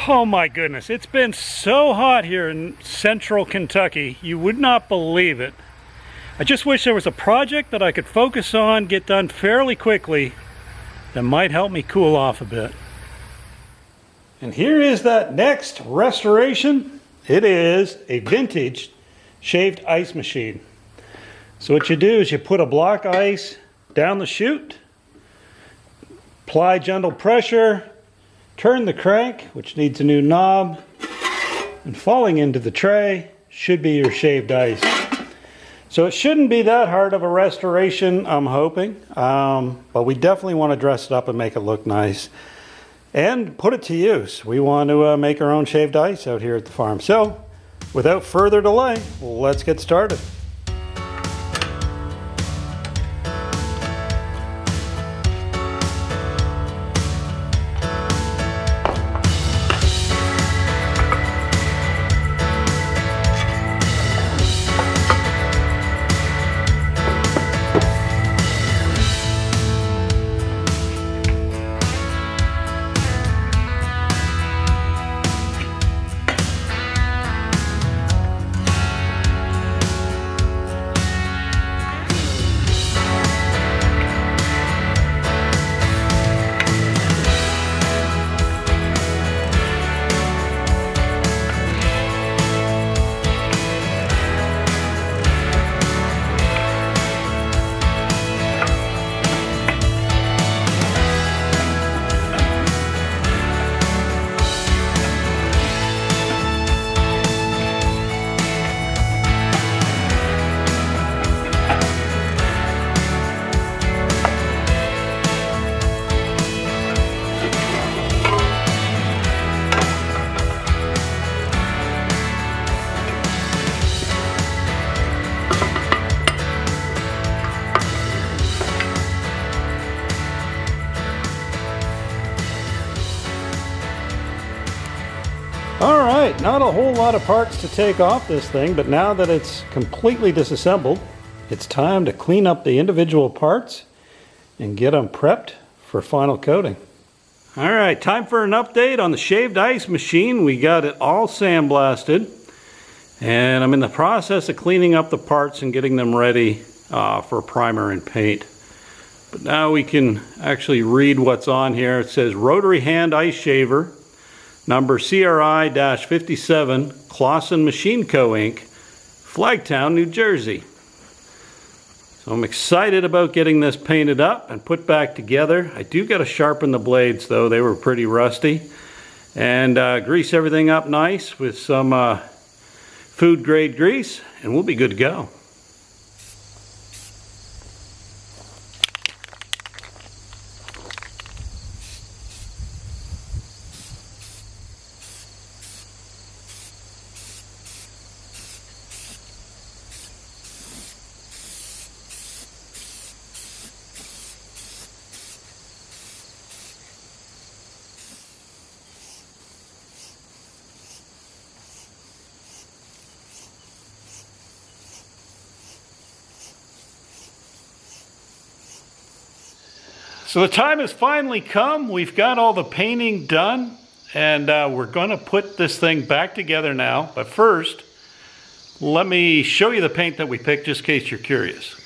Oh my goodness, it's been so hot here in central Kentucky, you would not believe it. I just wish there was a project that I could focus on, get done fairly quickly, that might help me cool off a bit. And here is that next restoration. It is a vintage shaved ice machine. So what you do is you put a block ice down the chute, apply gentle pressure, turn the crank, which needs a new knob, and falling into the tray should be your shaved ice. So it shouldn't be that hard of a restoration, I'm hoping, but we definitely want to dress it up and make it look nice and put it to use. We want to make our own shaved ice out here at the farm. So without further delay, let's get started. Alright, not a whole lot of parts to take off this thing, but now that it's completely disassembled, it's time to clean up the individual parts and get them prepped for final coating. Alright, time for an update on the shaved ice machine. We got it all sandblasted, and I'm in the process of cleaning up the parts and getting them ready for primer and paint. But now we can actually read what's on here. It says rotary hand ice shaver, number CRI-57, Clausen Machine Co. Inc., Flagtown, New Jersey. So I'm excited about getting this painted up and put back together. I do got to sharpen the blades though, they were pretty rusty. And grease everything up nice with some food grade grease, and we'll be good to go. So the time has finally come. We've got all the painting done, and we're going to put this thing back together now. But first, let me show you the paint that we picked, just in case you're curious.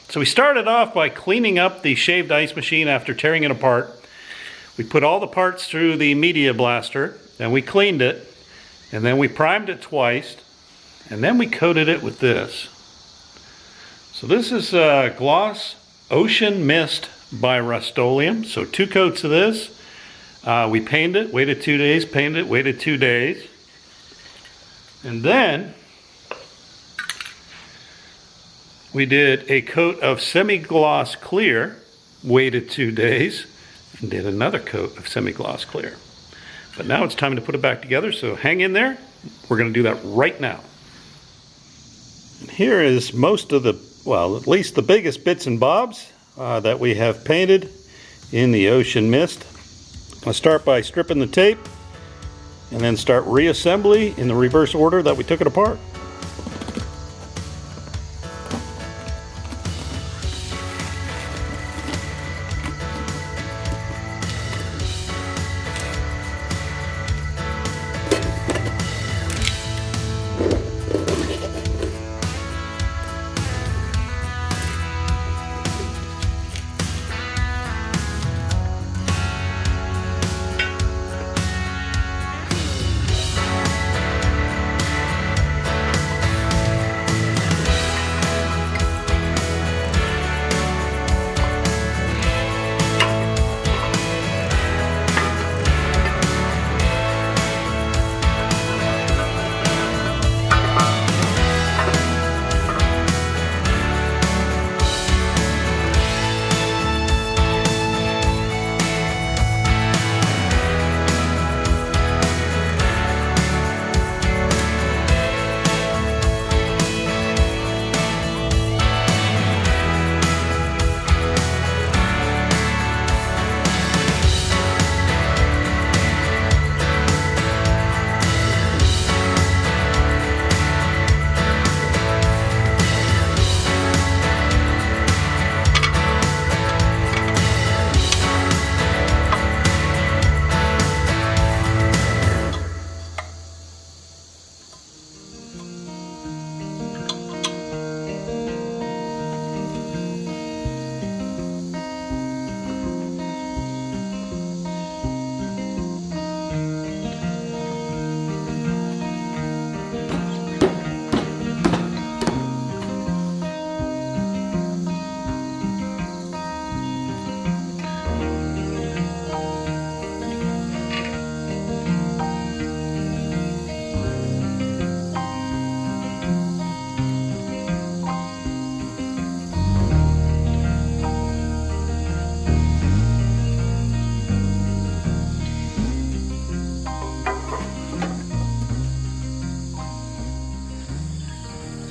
So we started off by cleaning up the shaved ice machine after tearing it apart. We put all the parts through the media blaster, and we cleaned it, and then we primed it twice, and then we coated it with this. So this is Gloss Ocean Mist by Rust-Oleum. So 2 coats of this. We painted it, waited 2 days, painted it, waited 2 days. And then we did a coat of semi-gloss clear, waited 2 days, and did another coat of semi-gloss clear. But now it's time to put it back together, so hang in there. We're going to do that right now. And here is most of the, well, at least the biggest bits and bobs that we have painted in the Ocean Mist. I'll start by stripping the tape and then start reassembly in the reverse order that we took it apart.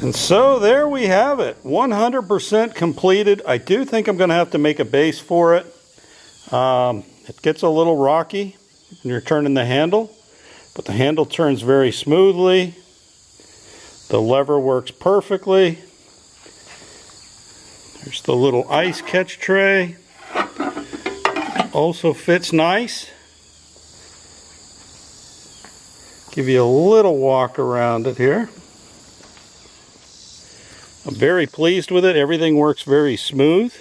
And so there we have it, 100% completed. I do think I'm going to have to make a base for it. It gets a little rocky when you're turning the handle, but the handle turns very smoothly. The lever works perfectly. There's the little ice catch tray. Also fits nice. Give you a little walk around it here. I'm very pleased with it. Everything works very smooth.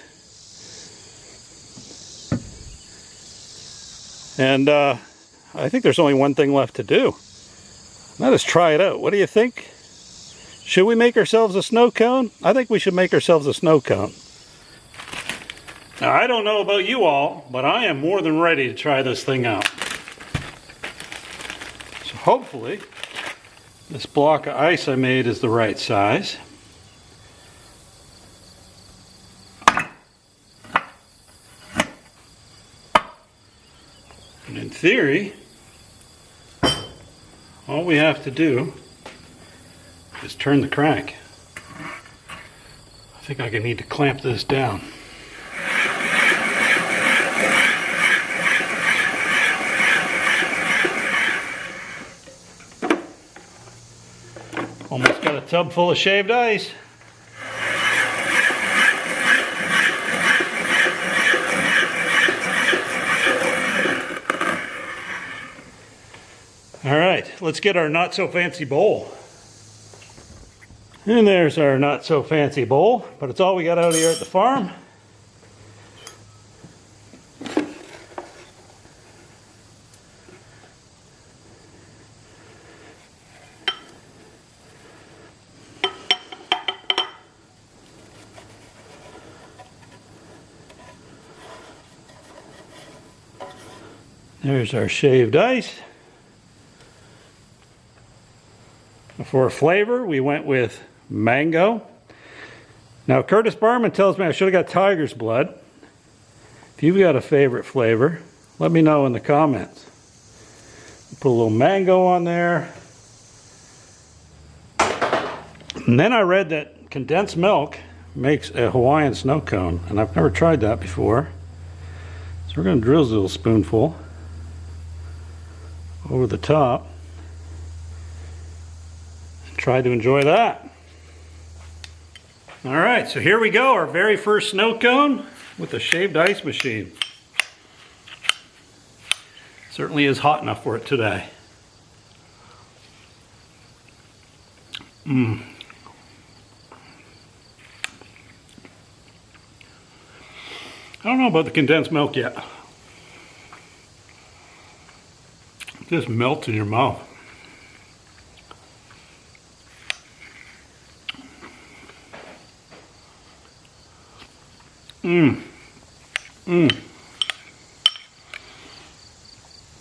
And I think there's only one thing left to do. Let us try it out. What do you think? Should we make ourselves a snow cone? I think we should make ourselves a snow cone. Now, I don't know about you all, but I am more than ready to try this thing out. So hopefully, this block of ice I made is the right size. And in theory, all we have to do is turn the crank. I think I need to clamp this down. Almost got a tub full of shaved ice. All right, let's get our not so fancy bowl. And there's our not so fancy bowl, but it's all we got out here at the farm. There's our shaved ice. For flavor, we went with mango. Now, Curtis Barman tells me I should have got tiger's blood. If you've got a favorite flavor, let me know in the comments. Put a little mango on there. And then I read that condensed milk makes a Hawaiian snow cone, and I've never tried that before. So we're going to drizzle a little spoonful over the top. Try to enjoy that. All right, so here we go, our very first snow cone with a shaved ice machine. Certainly is hot enough for it today. I don't know about the condensed milk yet. It just melts in your mouth.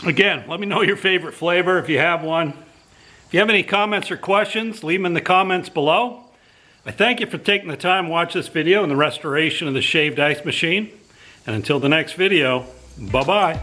Again, let me know your favorite flavor if you have one. If you have any comments or questions, leave them in the comments below. I thank you for taking the time to watch this video on the restoration of the shaved ice machine. And until the next video, bye-bye.